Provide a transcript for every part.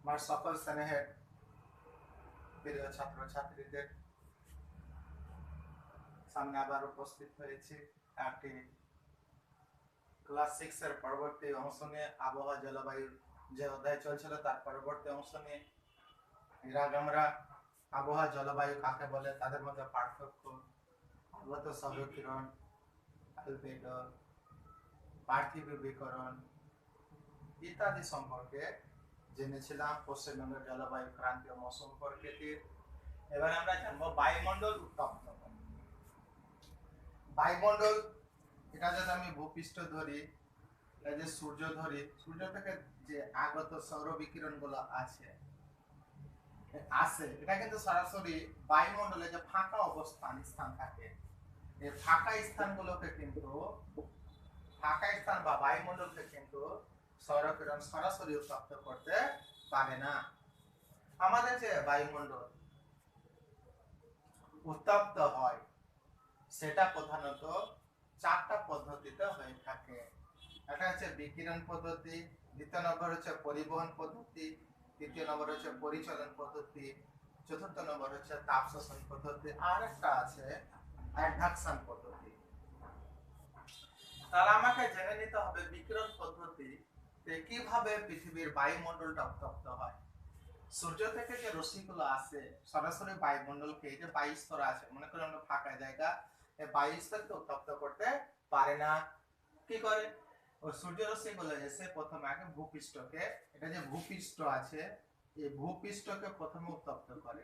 আমার সকল স্নেহের প্রিয় ছাত্রছাত্রীদের সামনে আবার উপস্থিত হয়েছি একটি ক্লাস 6 এর পরবর্তী অংশ নিয়ে আবহাওয়া জলবায়ুর যে অধ্যায় চলছিল তার পরবর্তী অংশ নিয়ে। এর আগে আমরা আবহাওয়া জলবায়ু কাকে বলে, তাদের মধ্যে পার্থক্য, ভূগত সৌরকিরণ, আলবেডো, পার্থিব বিকিরণ ইত্যাদি সম্পর্কে জেনেছিলাম। পশ্চিমবঙ্গের জলবায়ু ক্রান্তীয় মৌসুম প্রকৃতির। এবার আমরা জানবো বায়ুমণ্ডল উত্তপ্ত। বায়ুমণ্ডল, এটা যদি আমি ভূপৃষ্ঠ ধরি, এটা যে সূর্য ধরি, সূর্য থেকে যে আগত সৌর বিকিরণ গুলো আছে এটা কিন্তু সরাসরি বায়ুমণ্ডলে যে ফাঁকা স্থান থাকে, এই ফাঁকা স্থানগুলোকে কিন্তু ফাঁকা স্থান বা বায়ুমণ্ডলকে কিন্তু সৌরকিরণ সরাসরি উত্তপ্ত করতে পারে না। আমাদের যে বায়ুমণ্ডল উত্তপ্ত হয় সেটা প্রধানত 4টা পদ্ধতিতে হয়ে থাকে। একটা হচ্ছে বিকিরণ পদ্ধতি, দ্বিতীয় নম্বর হচ্ছে পরিবহন পদ্ধতি, তৃতীয় নম্বর হচ্ছে পরিচলন পদ্ধতি, চতুর্থ নম্বর হচ্ছে তাপ শোষণ পদ্ধতি, আর একটা আছে অ্যাডাকশন পদ্ধতি। তাহলে আমাকে জেনে নিতে হবে বিকিরণ পদ্ধতিতে কিভাবে পৃথিবীর বায়ুমণ্ডলটা উত্তপ্ত হয়। সূর্য থেকে যে রশ্মিগুলো আসে সরাসরি বায়ুমণ্ডলকে, এই যে বায়ু স্তর আছে, মনে করি আমরা ফাঁকা জায়গা, এই বায়ু স্তরকে উত্তপ্ত করতে পারে না। কি করে? ওই সূর্য রশ্মিগুলো এসে প্রথমে আগে ভূপৃষ্ঠকে, এটা যে ভূপৃষ্ঠ আছে এই ভূপৃষ্ঠকে প্রথমে উত্তপ্ত করে।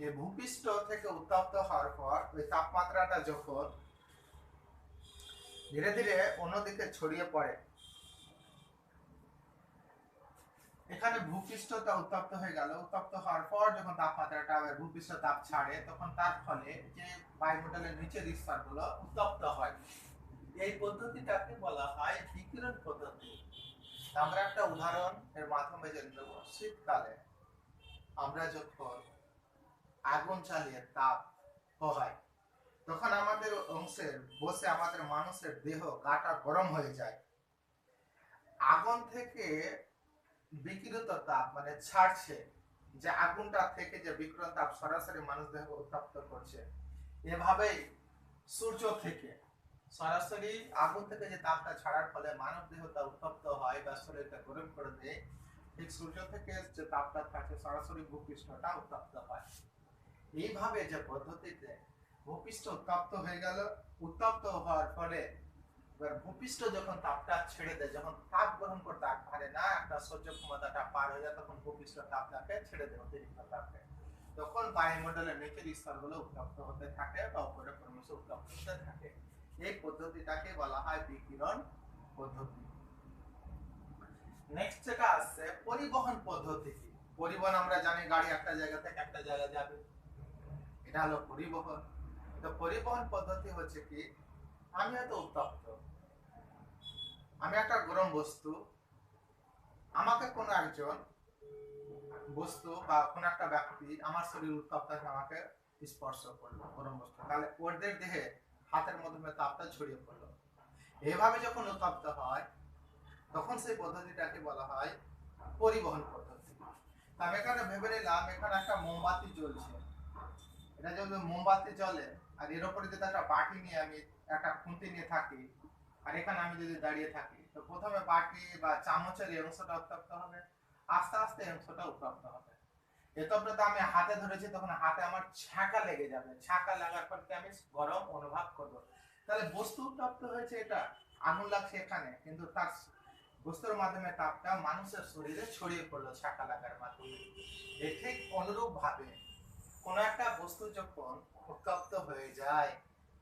এই ভূপৃষ্ঠ থেকে উত্তপ্ত হওয়ার পর ওই তাপমাত্রাটা যখন ধীরে ধীরে অন্যদিকে ছড়িয়ে পড়ে, এখানে ভূপৃষ্ঠটা উত্তপ্ত হয়ে গেল, উত্তপ্ত হওয়ার পর যখন তাপমাত্রাটা ভূপৃষ্ঠ তাপ ছাড়ে তখন তার ফলে যে বায়ুমণ্ডলের নিচের স্তরগুলো উত্তপ্ত হয়। এই পদ্ধতিটাকে বলা হয় বিকিরণ পদ্ধতি। আমরা একটা উদাহরণ এর মাধ্যমে জেনে নেব। শীতকালে আমরা যখন আগুন চালিয়ে তাপ পোহাই তখন আমাদের অংশের বসে আমাদের মানুষের দেহ গাটা গরম হয়ে যায়। আগুন থেকে বিকিরিত তাপ মানে ছাড়ছে, যে আগুনটা থেকে যে বিকিরণ তাপ সরাসরি মানুষ দেহ উত্তপ্ত করছে। এভাবেই সূর্য থেকে সরাসরি আগুন থেকে যে তাপটা ছাড়ার ফলে মানব দেহটা উত্তপ্ত হয় বা শরীরটা গরম করে দেয়, ঠিক সূর্য থেকে যে তাপটা থাকে সরাসরি ভূপৃষ্ঠটা উত্তপ্ত হয়। এইভাবে যে পদ্ধতিতে ভূপৃষ্ঠ উত্তপ্ত হয়ে গেল, উত্তপ্ত হওয়ার ফলে এবার ভূপৃষ্ঠ যখন তাপটা ছেড়ে দেয়, যখন তাপ গ্রহণ করতে পারে না, একটা সহ্য ক্ষমতাটা পার হয়ে যায়, তখন ভূপৃষ্ঠ তাপটাকে ছেড়ে দেয় অতিরিক্ত তাপকে, তখন বায়ুমণ্ডলের নিচের স্তরগুলো উত্তপ্ত হতে থাকে বা উপরে ক্রমশ উত্তপ্ত হতে থাকে। এই পদ্ধতিটাকে বলা হয় বিকিরণ পদ্ধতি। নেক্সট যেটা আছে পরিবহন পদ্ধতি। পরিবহন আমরা জানি গাড়ি একটা জায়গা থেকে একটা জায়গায় যাবে, এটা হলো পরিবহন। তো পরিবহন পদ্ধতি হচ্ছে কি, আমি হয়তো উত্তপ্ত, আমি একটা গরম বস্তু, আমাকে কোনো একজন বস্তু বা কোনো একটা ব্যক্তি আমার শরীর উত্তপ্ত আমাকে স্পর্শ করলো গরম বস্তু, তাহলে ওদের দেহে হাতের মাধ্যমে তাপটা ছড়িয়ে পড়লো। এভাবে যখন উত্তপ্ত হয় তখন সেই পদ্ধতিটাকে বলা হয় পরিবহন পদ্ধতি। আমি এখানে ভেবে নিলাম এখানে একটা মোমবাতি জ্বলছে, এটা যদি মোমবাতি জ্বলে আর এর উপরে যদি একটা বাটি নিয়ে আমি একটা খুন্তি নিয়ে থাকি আর এখানে আমি যদি দাঁড়িয়ে থাকি, তো প্রথমে বাটি বা চামচের এই অংশটা উত্তপ্ত হবে, আস্তে আস্তে এই অংশটা উত্তপ্ত হবে। এতটা আমি হাতে ধরেছি তখন হাতে আমার ছ্যাঁকা লেগে যাবে, ছ্যাঁকা লাগার পর আমি গরম অনুভব করব। তাহলে বস্তু উত্তপ্ত হয়েছে, এটা আগুন লাগছে এখানে, কিন্তু তার বস্তুর মাধ্যমে তাপটা মানুষের শরীরে ছড়িয়ে পড়লো ছ্যাঁকা লাগার মাধ্যমে। ঠিক অনুরূপ ভাবে কোন একটা বস্তু যখন উত্তপ্ত হয়ে যায়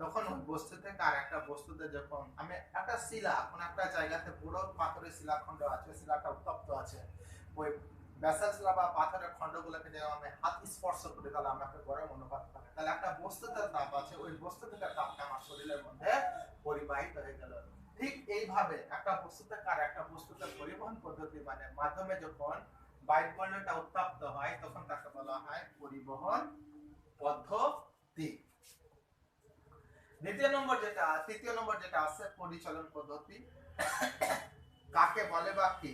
তখন ওই বস্তু থেকে আর একটা বস্তুতে, যখন আমি একটা শিলা কোন একটা জায়গাতে পুরো পাথরের শিলাখণ্ড আছে, শিলাটা উত্তপ্ত আছে, ওই ব্যাসাল শিলা বা পাথরের খণ্ডগুলোকে যখন আমি হাত স্পর্শ করি তাহলে আমাকে গরম অনুভব করে। তাহলে একটা বস্তুতে তাপ আছে, ওই বস্তু থেকে তাপটা আমার শরীরের মধ্যে পরিবাহিত হয়ে গেল। ঠিক এইভাবে একটা বস্তু থেকে আর একটা বস্তুতে পরিবহন পদ্ধতি মানে মাধ্যমে যখন বায়ুমণ্ডলটা উত্তপ্ত হয় তখন তাকে বলা হয় পরিবহন পদ্ধতি। তৃতীয় নম্বর যেটা আছে পরিচালন পদ্ধতি। কাকে বলে বা কি?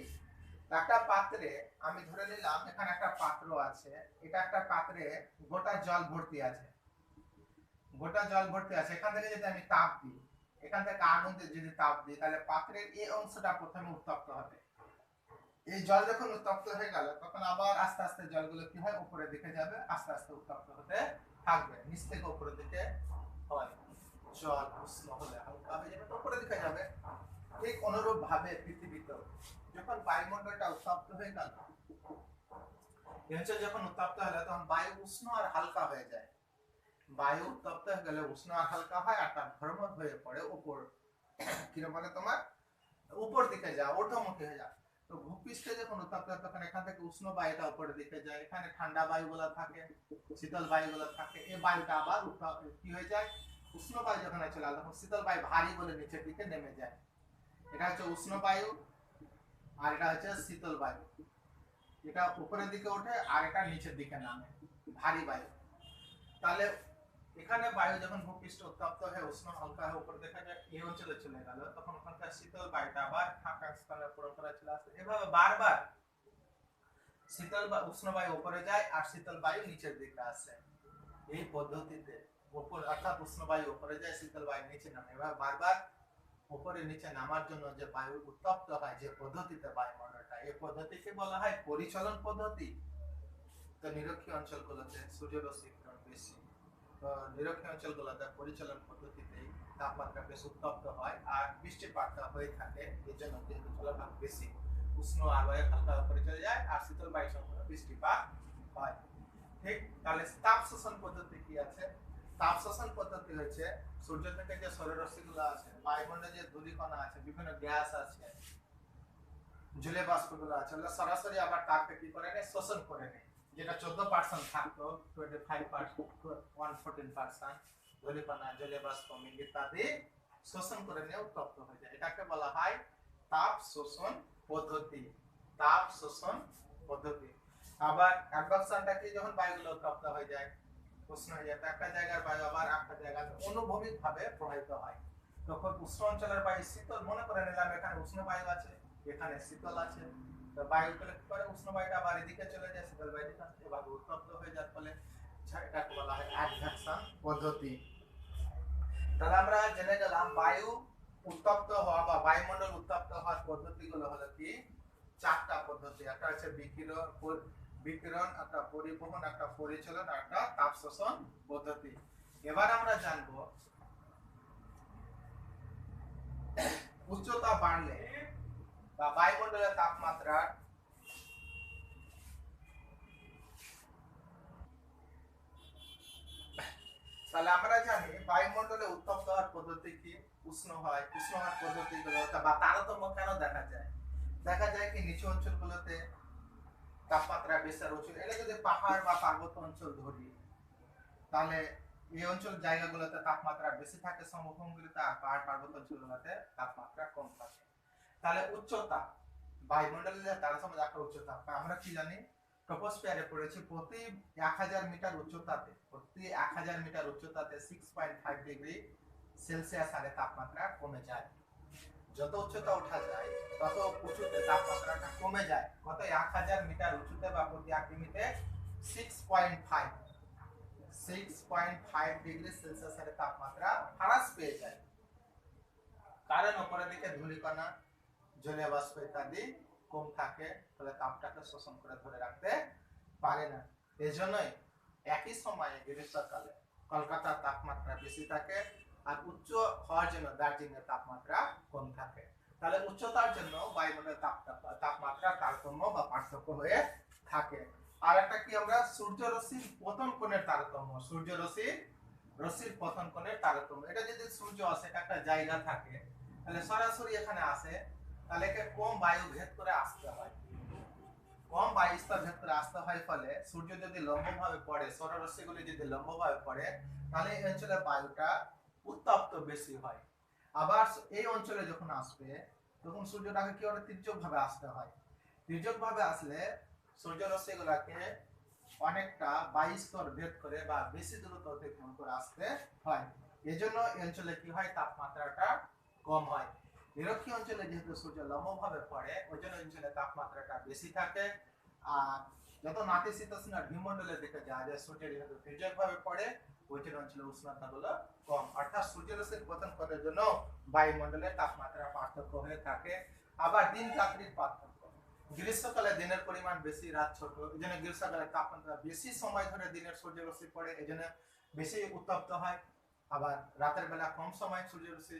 একটা পাত্রে আমি ধরে নিলাম এখানে একটা পাত্র আছে, এটা একটা পাত্রে গোটা জল ভর্তি আছে, গোটা জল ভর্তি আছে। এখান থেকে যদি আমি তাপ দিই, এখান থেকে আগুন যদি তাপ দিই, তাহলে পাত্রের এই অংশটা প্রথমে উত্তপ্ত হবে। এই জল যখন উত্তপ্ত হয়ে গেল তখন আবার আস্তে আস্তে জলগুলো কি হয় উপরের দিকে যাবে, আস্তে আস্তে উত্তপ্ত হতে থাকবে, নিচ থেকে উপরের দিকে হয়। জল উষ্ণ হলে হালকা হয়ে যাবে তো উপরের দিকে যাবে। ঠিক অনুরূপ ভাবে পৃথিবীতে যখন বায়ুমণ্ডলটা উত্তপ্ত হয়ে গেল, যখন উত্তপ্ত হলো তখন বায়ু উষ্ণ আর হালকা হয়ে যায়। বায়ু উত্তপ্ত হয়ে গেলে উষ্ণ আর হালকা হয় আর তার ভ্রমণ হয়ে পড়ে উপর, কিরকম বলে তোমার উপর দিকে যায়, ঊর্ধ্বমুখী হয়ে যায়। তো ভূপৃষ্ঠে যখন উত্তপ্ত হয় তখন এখান থেকে উষ্ণ বায়ুটা উপরের দিকে যায়, এখানে ঠান্ডা বায়ুগুলো থাকে, শীতল বায়ুগুলো থাকে। এই বায়ুটা আবার কি হয়ে যায়, উষ্ণ বায়ু যখন চলে আসে তখন শীতল বায়ু ভারী বলে নিচের দিকে নেমে যায়। এটা হচ্ছে উষ্ণ বায়ু আর এটা হচ্ছে শীতল বায়ু। এটা উপরের দিকে ওঠে আর এটা নিচের দিকে নামে, ভারী বায়ু। তাহলে এখানে বায়ু যখন ভূপৃষ্ঠ উত্তপ্ত হয়ে উষ্ণ হালকা হয়ে উপর দেখা যায় এই অঞ্চলে চলে গেল, তখন ওখানকার শীতল বায়ুটা আবার ফাঁকা স্থানে পুরোপুরি চলে আসে। এভাবে বারবার শীতল বা উষ্ণ বায়ু উপরে যায় আর শীতল বায়ু নিচের দিকে আসে। এই পদ্ধতিতে উপর অর্থাৎ উষ্ণ বায়ু উপরে যায়, শীতল বায়ু নিচে নামে। এভাবে বারবার উপরে নিচে নামার জন্য যে বায়ু উত্তপ্ত হয় যে পদ্ধতিতে বায়ুমণ্ডলটা, এই পদ্ধতিকে বলা হয় পরিচলন পদ্ধতি। তো নিরক্ষীয় অঞ্চলগুলোতে সূর্যরশ্মি কিরণ বেশি, নিরক্ষীয় অঞ্চলগুলোতে পরিচলন পদ্ধতিতেই তাপমাত্রা বেশ উত্তপ্ত হয় আর বৃষ্টিপাতটা হয়ে থাকে। এই জন্য যেহেতু জলভাগ বেশি, উষ্ণ আবহাওয়া হালকা উপরে চলে যায় আর শীতল বায়ু সম্পূর্ণ বৃষ্টিপাত হয়। ঠিক, তাহলে তাপ শোষণ পদ্ধতি কি আছে? তাপ শোষণ পদ্ধতি হচ্ছে সূর্য থেকে যে সৌররশ্মিগুলো আছে, বায়ুমণ্ডলে যে ধূলিকণা আছে, বিভিন্ন গ্যাস আছে, জলীয় বাষ্পগুলো আছে, ওগুলো সরাসরি আবার তাপকে কি করে নেয়, শোষণ করে নেয়। যেটা 14% থাকতো 25%, 114% ধূলিকণা, জলীয় বাষ্প, মেঘ ইত্যাদি শোষণ করে নিয়ে উত্তপ্ত হয়ে যায়। এটাকে বলা হয় তাপ শোষণ পদ্ধতি। তাপ শোষণ পদ্ধতি। আবার অ্যাডভেকশনটা কি, যখন বায়ুগুলো উত্তপ্ত হয়ে যায়, উষ্ণ হয়ে যায়, একটা জায়গার বায়ু আবার একটা জায়গায় অনুভূমিক ভাবে প্রবাহিত হয়। তখন উষ্ণ অঞ্চলের বায়ু শীতল, মনে করে নিলাম এখানে উষ্ণ বায়ু আছে, এখানে শীতল আছে, তো বায়ু কি করে, উষ্ণ বায়ুটা আবার এদিকে চলে যায়, শীতল বায়ুটা আসছে, এভাবে উত্তপ্ত হয়ে যাওয়ার ফলে এটাকে বলা হয় অ্যাডভেকশন পদ্ধতি। তাহলে আমরা জেনে গেলাম বায়ু উত্তপ্ত হওয়া বা বায়ুমণ্ডল উত্তপ্ত হওয়ার পদ্ধতিগুলো হলো কি চারটা পদ্ধতি। একটা হচ্ছে বিকিরণ, একটা পরিবহন, একটা পরিচালন আর একটা তাপ শোষণ পদ্ধতি। এবার আমরা জানবো উচ্চতা বাড়লে বা বায়ুমণ্ডলের তাপমাত্রা তাহলে আমরা জানি বায়ুমণ্ডলে উত্তপ্ত হওয়ার পদ্ধতি কি, উষ্ণ হয়, উষ্ণ হওয়ার পদ্ধতিগুলো বা তারতম্য কেন দেখা যায়? দেখা যায় কি নিচু অঞ্চলগুলোতে তাপমাত্রা বেশি আর উঁচু, এটা যদি পাহাড় বা পার্বত্য অঞ্চল ধরি তাহলে এই অঞ্চল জায়গাগুলোতে তাপমাত্রা বেশি থাকে সমভূমিগুলোতে, আর পাহাড় পার্বত্য অঞ্চলগুলোতে তাপমাত্রা কম থাকে। তাহলে উচ্চতা, বায়ুমণ্ডলের যে তারতম্য দেখা উচ্চতা, আমরা কি জানি ট্রপোস্ফিয়ারে পড়েছি প্রতি 1000 মিটার উচ্চতাতে, প্রতি 1000 মিটার উচ্চতাতে 6.5 ডিগ্রি সেলসিয়াস হারে তাপমাত্রা কমে যায়। যত উচ্চতা ওঠা যায় তত উঁচুতে তাপমাত্রাটা কমে যায়। কত, 1000 মিটার উঁচুতে বা প্রতি 1 কিমিতে 6.5 ডিগ্রি সেলসিয়াস হারে তাপমাত্রা হ্রাস পেয়ে যায়। কারণ উপরের দিকে ধূলিকণা, জলীয় বাষ্প ইত্যাদি কম থাকে, ফলে তাপটাকে শোষণ করে ধরে রাখতে পারে না। এজন্যই একই সময়ে গ্রীষ্মকালে কলকাতার তাপমাত্রা বেশি থাকে আর উচ্চ হওয়ার জন্য দার্জিলিং এর তাপমাত্রা কম থাকে। তাহলে উচ্চতার জন্য বায়ুমণ্ডলের তাপমাত্রা তারতম্য বা পার্থক্য হয়ে থাকে। আর একটা কি, আমরা সূর্যরশ্মির পতন কোণের তারতম্য, রশ্মির পতন কোণের তারতম্য। এটা যদি সূর্য আসে একটা জায়গা থাকে তাহলে সরাসরি এখানে আসে, তাহলে একে কম বায়ু ভেদ করে আসতে হয়, কম বায়ু স্তর ভেদ করে আসতে হয়। ফলে সূর্য যদি লম্বভাবে পড়ে, সৌররশ্মিগুলি যদি লম্বভাবে পড়ে, তাহলে এই অঞ্চলের বায়ুটা উত্তপ্ত বেশি হয়। আবার এই অঞ্চলে যখন আসবে তখন সূর্যটাকে কি করে তির্যক ভাবে আসতে হয়। তির্যক ভাবে আসলে সূর্যরশ্মিগুলোকে অনেকটা বায়ু স্তর ভেদ করে বা বেশি দূরত্ব অতিক্রম করে আসতে হয়। এজন্য এই অঞ্চলে কি হয়, তাপমাত্রাটা কম হয়। নিরক্ষীয় অঞ্চলে যেহেতু সূর্য লম্বভাবে পড়ে ওই জন্য অঞ্চলে তাপমাত্রাটা বেশি থাকে। আর যত নাতিশীতোষ্ণ ভূমণ্ডলের দিকে যাওয়া যায় সূর্যের যেহেতু তির্যকভাবে পড়ে ওই জন্য অঞ্চলে উষ্ণতাগুলো কম, অর্থাৎ সূর্যরশ্মির পতন করার জন্য বায়ুমণ্ডলের তাপমাত্রা পার্থক্য হয়ে থাকে। আবার দিন রাত্রির পার্থক্য, গ্রীষ্মকালে দিনের পরিমাণ বেশি রাত ছোট, এই জন্য গ্রীষ্মকালে তাপমাত্রা বেশি সময় ধরে দিনের সূর্যরশ্মি পড়ে এই জন্য বেশি উত্তপ্ত হয়। আবার রাতের বেলা কম সময় সূর্যরশ্মি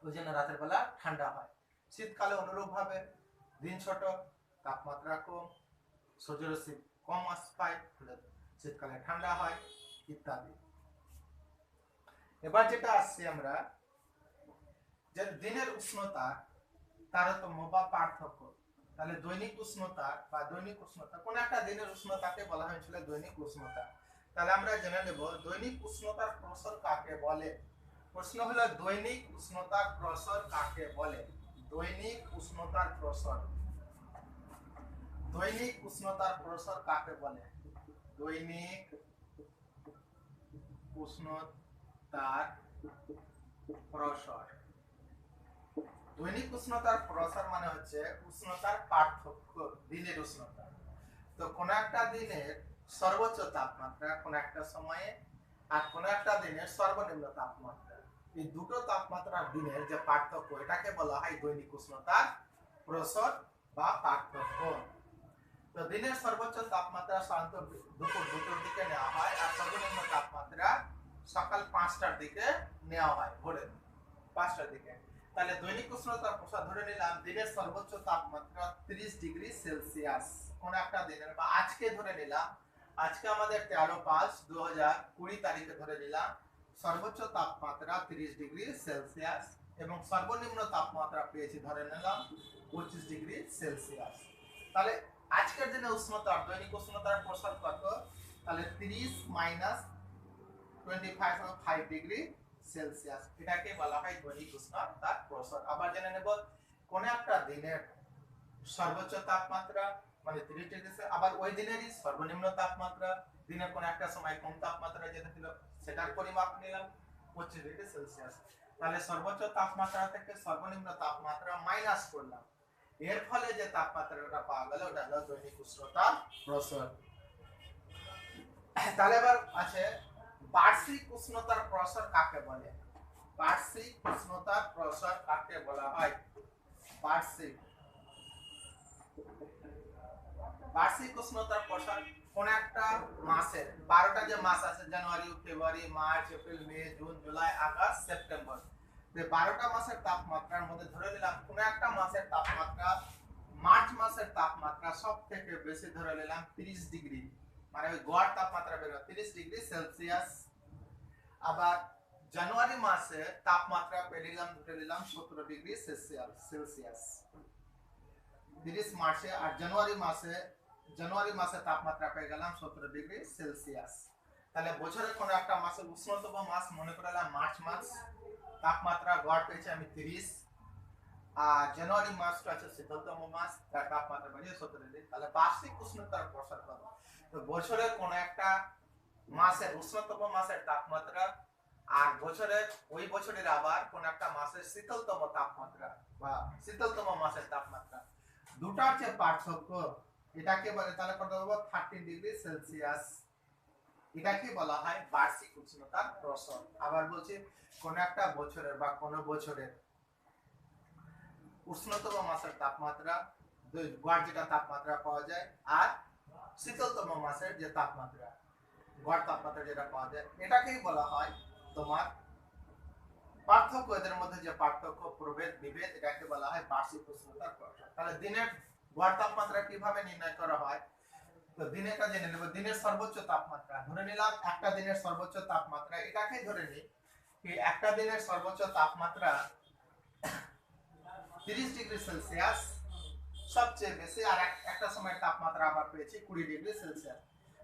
ওই জন্য রাতের বেলা ঠান্ডা হয়। শীতকালে অনুরূপভাবে দিন ছোট, তাপমাত্রা কম, সূর্যরশ্মি কম পায়, শীতকালে ঠান্ডা হয় ইত্যাদি। এবার যেটা আসছে আমরা যে দিনের উষ্ণতা তারতম্য বা পার্থক্য, তাহলে দৈনিক উষ্ণতা বা দৈনিক উষ্ণতা কোন একটা দিনের উষ্ণতাকে বলা হয়েছিল দৈনিক উষ্ণতা। তাহলে আমরা জেনে নেব দৈনিক উষ্ণতার প্রসার কাকে বলে। প্রশ্ন হলো দৈনিক উষ্ণতার প্রসার কাকে বলে। দৈনিক উষ্ণতার প্রসার, দৈনিক উষ্ণতার প্রসার কাকে বলে। দৈনিক উষ্ণতার প্রসার, দৈনিক উষ্ণতার প্রসার মানে হচ্ছে উষ্ণতার পার্থক্য, দিনের উষ্ণতা। তো কোন একটা দিনের সর্বোচ্চ তাপমাত্রা কোন একটা সময়ে আর কোন একটা দিনের সর্বনিম্ন তাপমাত্রা, এই দুটো তাপমাত্রার দিনের যে পার্থক্য এটাকে বলা হয় দৈনিক উষ্ণতার প্রসার বা পার্থক্য। তো দিনের সর্বোচ্চ তাপমাত্রা সাধারণত দুপুর 2টোর দিকে নেওয়া হয় আর সর্বনিম্ন তাপমাত্রা সকাল 5টার দিকে নেওয়া হয়, ভোরে 5টার দিকে। তাহলে দৈনিক উষ্ণতার প্রসার ধরে নিলাম দিনের সর্বোচ্চ তাপমাত্রা 30 ডিগ্রি সেলসিয়াস কোন একটা দিনের, বা আজকে ধরে নিলাম, আজকে আমাদের 13/5/2020 তারিখে ধরে নিলাম সর্বোচ্চ তাপমাত্রা 30 ডিগ্রি সেলসিয়াস এবং সর্বনিম্ন তাপমাত্রা পেয়েছি ধরে নিলাম 25 ডিগ্রি সেলসিয়াস। তাহলে আজকের দিনে উষ্ণতা দৈনিক উষ্ণতার প্রসার কত, তাহলে 30 - 25.5 ডিগ্রি সেলসিয়াস, এটাকে বলা হয় দৈনিক উষ্ণতার প্রসার। আবার জেনে নেব কোন একটা দিনের সর্বোচ্চ তাপমাত্রা মানে 30 ডিগ্রি, আবার ওই দিনেরই সর্বনিম্ন তাপমাত্রা, দিনের কোন একটা সময় কম তাপমাত্রা যেটা ছিল সেটার পরিমাপ নিলাম 25 ডিগ্রি সেলসিয়াস। তাহলে সর্বোচ্চ তাপমাত্রা থেকে সর্বনিম্ন তাপমাত্রা মাইনাস করলাম, এর ফলে যে তাপমাত্রাটা পাওয়া গেল ওটা হলো দৈনিক উষ্ণতার প্রসার। তাহলে এবার আছে বার্ষিক উষ্ণতার প্রসার কাকে বলে। বার্ষিক উষ্ণতার প্রসার কাকে বলা হয়। বার্ষিক, বার্ষিক উষ্ণতার প্রসার কোন একটা মাসের 12টা যে মাস আছে January February March April May June July August September, যে 12টা মাসের তাপমাত্রার মধ্যে ধরে নিলাম কোন একটা মাসের তাপমাত্রা মার্চ মাসের তাপমাত্রা সব থেকে বেশি ধরে নিলাম 30 ডিগ্রি, মানে ওই গড় তাপমাত্রা বের 30 ডিগ্রি সেলসিয়াস। আবার জানুয়ারি মাসে তাপমাত্রা পেলাম ধরে নিলাম 17 ডিগ্রি সেলসিয়াস 30 মার্চে, আর জানুয়ারি মাসে তাপমাত্রা পেয়ে গেলাম 17 ডিগ্রি সেলসিয়াস। তাহলে বছরের কোন একটা মাসে উষ্ণতম মাস মনে করলাম মার্চ মাস, তাপমাত্রা গড় পেয়েছি আমি 30, আর জানুয়ারি মাসটা আছে শীতলতম মাস, তার তাপমাত্রা বেড়ে 17 ডিগ্রি। তাহলে বার্ষিক উষ্ণতার প্রসার কত, তো বছরের কোন একটা মাসের উষ্ণতম মাসের তাপমাত্রা আর বছরের ওই বছরের আবার কোন একটা মাসের শীতলতম তাপমাত্রা বা শীতলতম মাসের তাপমাত্রা, দুটার যে পার্থক্য এটাকে বলে, তাহলে কত হবে 30 ডিগ্রি সেলসিয়াস, এটাকে বলা হয় বার্ষিক উষ্ণতার প্রসার। আবার বলছি কোন একটা বছরের বা কোন বছরের উষ্ণতম মাসের তাপমাত্রা গড় যেটা তাপমাত্রা পাওয়া যায় আর শীতলতম মাসের যে তাপমাত্রা গড় তাপমাত্রা যেটা পাওয়া যায় এটাকেই বলা হয় তোমার পার্থক্য, এদের মধ্যে যে পার্থক্য প্রভেদ বিভেদ এটাকে বলা হয় বার্ষিক উষ্ণতার প্রসার। তাহলে দিনের গড় তাপমাত্রা কিভাবে নির্ণয় করা হয়, তো দিনেরটা জেনে নেব। দিনের সর্বোচ্চ তাপমাত্রা ধরে নিলাম একটা দিনের সর্বোচ্চ তাপমাত্রা, এটাকে ধরে নিই কি একটা দিনের সর্বোচ্চ তাপমাত্রা 30 ডিগ্রি সেলসিয়াস সবচেয়ে বেশি, আর একটা সময় তাপমাত্রা আবার পেয়েছি 20 ডিগ্রি সেলসিয়াস।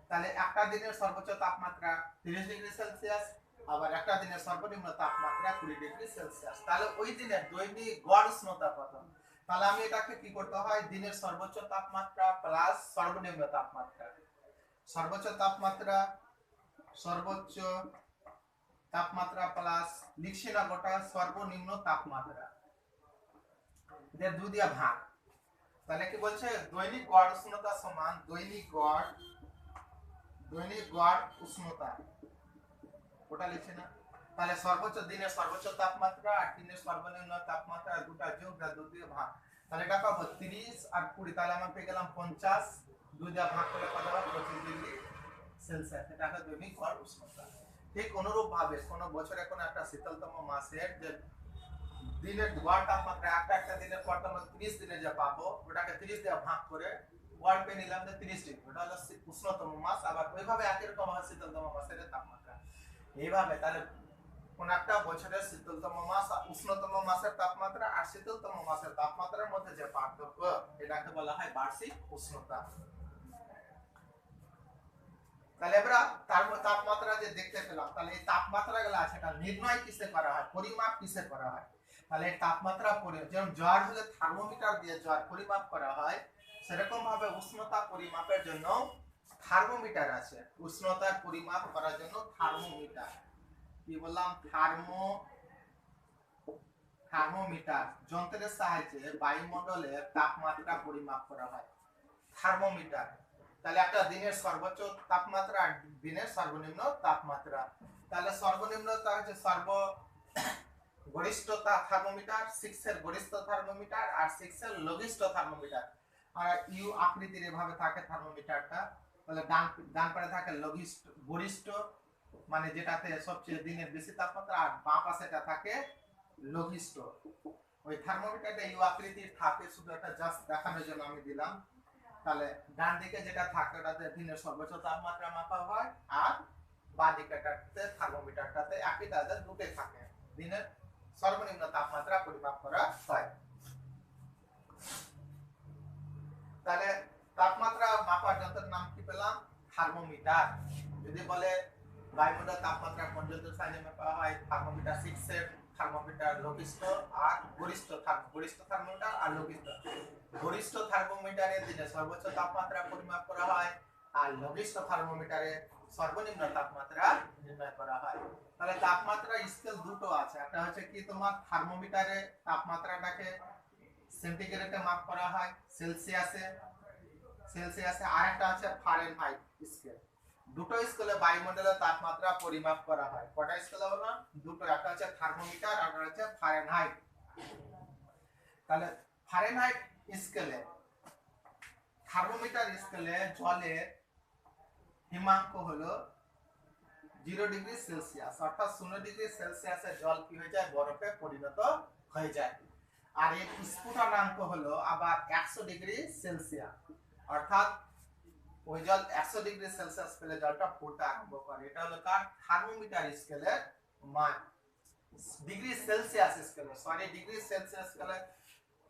তাহলে একটা দিনের সর্বোচ্চ তাপমাত্রা 30 ডিগ্রি সেলসিয়াস, আবার একটা দিনের সর্বনিম্ন তাপমাত্রা 20 ডিগ্রি সেলসিয়াস। তাহলে ওই দিনের দৈনিক গড় উষ্ণতা কত, তাহলে আমি এটাকে কি করতে হয় দিনের সর্বোচ্চ তাপমাত্রা প্লাস সর্বনিম্ন তাপমাত্রা, সর্বোচ্চ তাপমাত্রা প্লাস লিখছি না গোটা সর্বনিম্ন তাপমাত্রা, এটা 2 দিয়ে ভাগ, তাহলে কি বলছে দৈনিক গড় উষ্ণতা সমান দৈনিক গড় উষ্ণতা, ওটা লিখছি না। তাহলে সর্বোচ্চ দিনের সর্বোচ্চ তাপমাত্রা আর দিনের সর্বনিম্ন তাপমাত্রা দুটা যোগ আর 2 দিয়ে ভাগ, তাহলে এটা পাবো 30 আর 20, তাহলে আমরা পেয়ে গেলাম 50, 2 দিয়ে ভাগ করলে কত হবে 25 ডিগ্রি সেলসিয়াস, এটা হলো দৈনিক গড় উষ্ণতা। ঠিক অনুরূপ ভাবে কোন বছরে কোন একটা শীতলতম মাসের যে দিনের গড় তাপমাত্রা একটা দিনের পর আমরা 30 দিনে যে পাবো ওটাকে 30 দিয়ে ভাগ করে গড় পেয়ে নিলাম যে 30 ডিগ্রি, ওটা হলো উষ্ণতম মাস। আবার ওইভাবে একই রকম হয় শীতলতম মাসের তাপমাত্রা এইভাবে। তাহলে কোন একটা বছরের শীতলতম মাস আর উষ্ণতম মাসের তাপমাত্রা আর শীতলতম মাসের তাপমাত্রার মধ্যে যে পার্থক্য এটাকে বলা হয় বার্ষিক উষ্ণতা। তাহলে আমরা তাপমাত্রা যে দেখতে পেলাম, তাহলে এই তাপমাত্রা গুলো আছে এটা নির্ণয় কিসে করা হয়, পরিমাপ কিসে করা হয়। তাহলে এই তাপমাত্রা যেমন জ্বর হলে থার্মোমিটার দিয়ে জ্বর পরিমাপ করা হয়, সেরকম ভাবে উষ্ণতা পরিমাপের জন্য থার্মোমিটার আছে। উষ্ণতার পরিমাপ করার জন্য থার্মোমিটার, কি বললাম থার্মোমিটার যন্ত্রের সাহায্যে বায়ুমণ্ডলের তাপমাত্রা পরিমাপ করা হয় থার্মোমিটার। তাহলে একটা দিনের সর্বোচ্চ তাপমাত্রা আর দিনের সর্বনিম্ন তাপমাত্রা, তাহলে সর্বনিম্নতা হচ্ছে গরিষ্ঠ থার্মোমিটার, 6 এর গরিষ্ঠ থার্মোমিটার আর 6 এর লঘিষ্ঠ থার্মোমিটার। আর ইউ আকৃতির এভাবে থাকে থার্মোমিটারটা, তাহলে ডান পাশে থাকে গরিষ্ঠ মানে যেটাতে সবচেয়ে দিনের বেশি তাপমাত্রা, আর বাম পাশেটা থাকে লঘিষ্ঠ। ওই থার্মোমিটারটা ইউ আকৃতির থাকে, শুধু একটা জাস্ট দেখানোর জন্য আমি দিলাম। তাহলে ডান দিকে যেটা থাকে ওটাতে দিনের সর্বোচ্চ তাপমাত্রা মাপা হয়, আর বাঁ দিকেটাতে থার্মোমিটারটাতে একই তাদের দুটোই থাকে, দিনের সর্বনিম্ন তাপমাত্রা পরিমাপ করা হয়। তাহলে তাপমাত্রা মাপার যন্ত্রের নাম কি পেলাম থার্মোমিটার। যদি বলে বায়ুমণ্ডল তাপমাত্রা কোন যন্ত্রের সাহায্যে মাপা হয়, থার্মোমিটার 6 এর থার্মোমিটার লঘিষ্ঠ আর গরিষ্ঠ থার্মোমিটার আর লঘিষ্ঠ। গরিষ্ঠ থার্মোমিটারে দিনে সর্বোচ্চ তাপমাত্রা পরিমাপ করা হয়, আর লঘিষ্ঠ থার্মোমিটারে সর্বনিম্ন তাপমাত্রা নির্ণয় করা হয়। তাহলে তাপমাত্রা স্কেল দুটো আছে, একটা হচ্ছে কি তোমার থার্মোমিটারে তাপমাত্রাটাকে সেন্টিগ্রেডে মাপ করা হয় সেলসিয়াসে, আর একটা আছে ফারেনহাইট স্কেল। দুটো স্কেলে বায়ুমণ্ডলের তাপমাত্রা পরিমাপ করা হয়। কটা স্কেল হলো? দুটো, একটা হচ্ছে থার্মোমিটার আর একটা হচ্ছে ফারেনহাইট। তাহলে ফারেনহাইট স্কেলে, থার্মোমিটার স্কেলে জলের হিমাঙ্ক হলো 0 ডিগ্রি সেলসিয়াস, অর্থাৎ 0 ডিগ্রি সেলসিয়াসে জল কি হয়ে যায়, বরফে পরিণত হয়ে যায়। আর এর স্ফুটনাঙ্ক হলো আবার 100 ডিগ্রি সেলসিয়াস, অর্থাৎ ওই জল 100 ডিগ্রি সেলসিয়াস পেলে জলটা ফুটতে আরম্ভ করে। এটা হলো কার থার্মোমিটার স্কেলের মান। ডিগ্রি সেলসিয়াস স্কেলে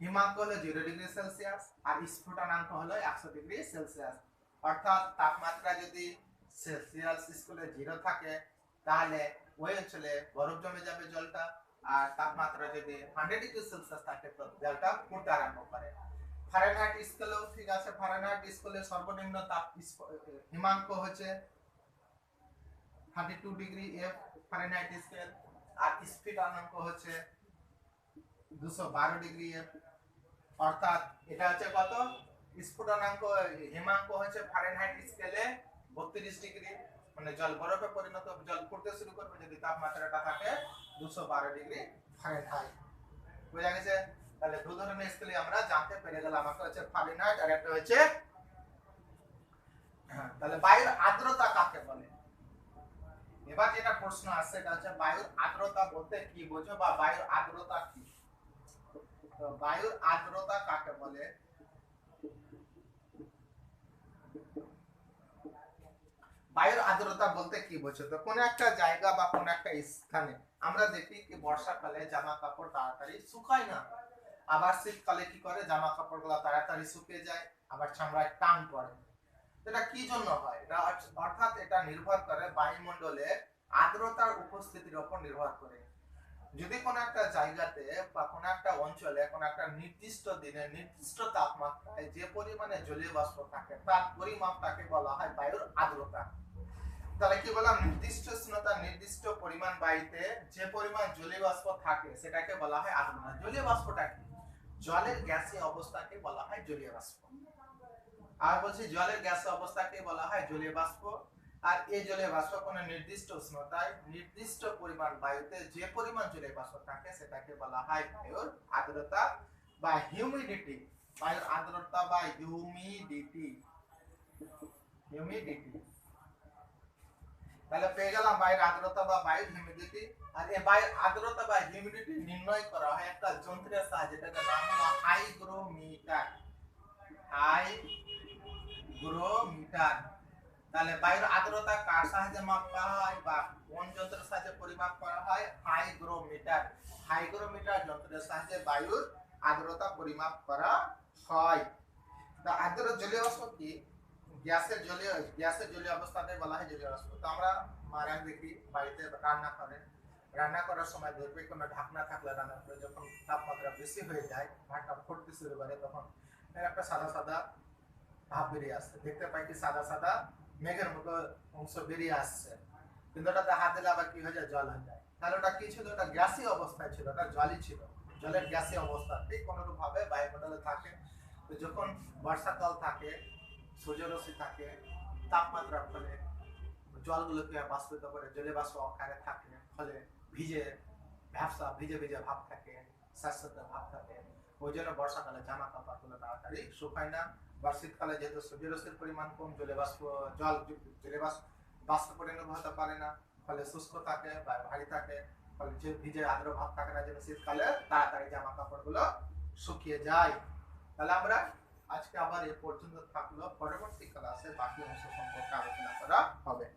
হিমাঙ্ক হলো 0 ডিগ্রি সেলসিয়াস আর স্ফুটনাঙ্ক হলো 100 ডিগ্রি সেলসিয়াস। অর্থাৎ তাপমাত্রা যদি সেলসিয়াস স্কেলে 0 থাকে তাহলে ওই অঞ্চলে বরফ জমে যাবে জলটা, আর তাপমাত্রা যদি 100 ডিগ্রি সেলসিয়াস থাকে তো জলটা ফুটতে আরম্ভ করে। ফারেনহাইট স্কেলেও ঠিক আছে, ফারেনহাইট স্কেলের সর্বনিম্ন হিমাঙ্ক হচ্ছে 32 ডিগ্রি এফ ফারেনহাইট স্কেল, আর স্ফুটনাঙ্ক হচ্ছে 212 ডিগ্রি এফ। অর্থাৎ এটা হচ্ছে কত, স্ফুটনাঙ্ক হিমাঙ্ক হচ্ছে ফারেনহাইট স্কেলে 32 ডিগ্রি, মানে জল বরফে পরিণত, জল ফুটতে শুরু করবে যদি তাপমাত্রাটা থাকে 212 ডিগ্রি ফারেনহাইট। বুঝা গেছে? তাহলে দু ধরনের স্কেলে আমরা জানতে পেরে গেলাম, একটা হচ্ছে ফারেনহাইট আর একটা হচ্ছে তাহলে বায়ুর আর্দ্রতা কাকে বলে। এবার যেটা প্রশ্ন আসছে এটা হচ্ছে বায়ুর আর্দ্রতা বলতে কি বোঝো, বা বায়ুর আর্দ্রতা কি। তো বায়ুর আর্দ্রতা কাকে বলে, বায়ুর আর্দ্রতা বলতে কি বোঝো। তো কোন একটা জায়গা বা কোন একটা স্থানে আমরা দেখি কি বর্ষাকালে জামা কাপড় তাড়াতাড়ি শুকায় না, আবার শীতকালে কি করে জামা কাপড়গুলো তাড়াতাড়ি শুকিয়ে যায়, আবার চামড়ায় টান পড়ে। এটা কি জন্য হয়, এটা অর্থাৎ এটা নির্ভর করে বায়ুমণ্ডলে আর্দ্রতার উপস্থিতির উপর নির্ভর করে। যদি কোন একটা জায়গাতে বা কোন একটা অঞ্চলে কোন একটা নির্দিষ্ট দিনে নির্দিষ্ট তাপমাত্রায় যে পরিমাণে জলীয় বাষ্প থাকে তার পরিমাপটাকে বলা হয় বায়ুর আর্দ্রতা। তাহলে কি বললাম, নির্দিষ্ট উষ্ণতা নির্দিষ্ট পরিমাণ বায়ুতে যে পরিমাণ জলীয় বাষ্প থাকে সেটাকে বলা হয় আর্দ্রতা। জলীয় বাষ্পটা কি, জলের গ্যাসীয় অবস্থাকে বলা হয় জলীয় বাষ্প। আর বলছি জলের গ্যাসীয় অবস্থাকে বলা হয় জলীয় বাষ্প। আর এই জলীয় বাষ্প কোনো নির্দিষ্ট উষ্ণতায় নির্দিষ্ট পরিমাণ বায়ুতে যে পরিমাণ জলীয় বাষ্প থাকে সেটাকে বলা হয় বায়ুর আর্দ্রতা বা হিউমিডিটি। বায়ুর আর্দ্রতা বা হিউমিডিটি। তাহলে পেয়ে গেলাম বায়ুর আর্দ্রতা বা বায়ুর হিউমিডিটি। আর এই বায়ুর আর্দ্রতা বা হিউমিডিটি নির্ণয় করা হয় একটা যন্ত্রের সাহায্যে, যেটার নাম হলো হাইগ্রোমিটার। হাইগ্রোমিটার। তাহলে বায়ুর আর্দ্রতা কার সাহায্যে মাপা হয় বা কোন যন্ত্রের সাহায্যে পরিমাপ করা হয়? হাইগ্রোমিটার। হাইগ্রোমিটার যন্ত্রের সাহায্যে বায়ুর আর্দ্রতা পরিমাপ করা হয়। তা আর্দ্র জলীয় বাষ্প কি? গ্যাসের জলীয় অবস্থাকে বলা হয় জলীয় বাষ্প। তো আমরা মারা দেখি বাড়িতে রান্না করার সময় দেখবে কোনো ঢাকনা থাকলে রান্না করে যখন তাপমাত্রা বেশি হয়ে যায়, ভাতটা ফুটতে শুরু করে, তখন একটা সাদা সাদা ভাব বেরিয়ে আসছে। দেখতে পাই কি সাদা সাদা মেঘের মতো অংশ বেরিয়ে আসছে, কিন্তু ওটাতে হাত দিলে আবার কি হয়ে যায়? জল হয়ে যায়। তাহলে ওটা কি ছিল? ওটা গ্যাসীয় অবস্থায় ছিল, ওটা জলই ছিল। জলের গ্যাসীয় অবস্থা ঠিক অনুরূপ ভাবে বায়ুমণ্ডলে থাকে। তো যখন বর্ষাকাল থাকে, সূর্যরশ্মি থাকে, তাপমাত্রার ফলে জলগুলোকে বাষ্পিত করে জলীয় বাষ্প আকারে থাকে, ফলে ভিজে ভিজে ভাব থাকে, স্যাঁতস্যাঁতে ভাব থাকে। ওই জন্য বর্ষাকালে জামা কাপড়গুলো তাড়াতাড়ি শুকায় না। বা শীতকালে যেহেতু সূর্যরশ্মির পরিমাণ কম, জলীয় বাষ্প পরিণত হতে পারে না, ফলে শুষ্ক থাকে বা ভারী থাকে, ফলে যে ভিজে আর্দ্র ভাব থাকে না, যেন শীতকালে তাড়াতাড়ি জামা কাপড়গুলো শুকিয়ে যায়। তাহলে আমরা আজকে আবার এ পর্যন্ত থাকলো, পরবর্তী ক্লাসে বাকি অংশ সম্পর্কে আলোচনা করা হবে।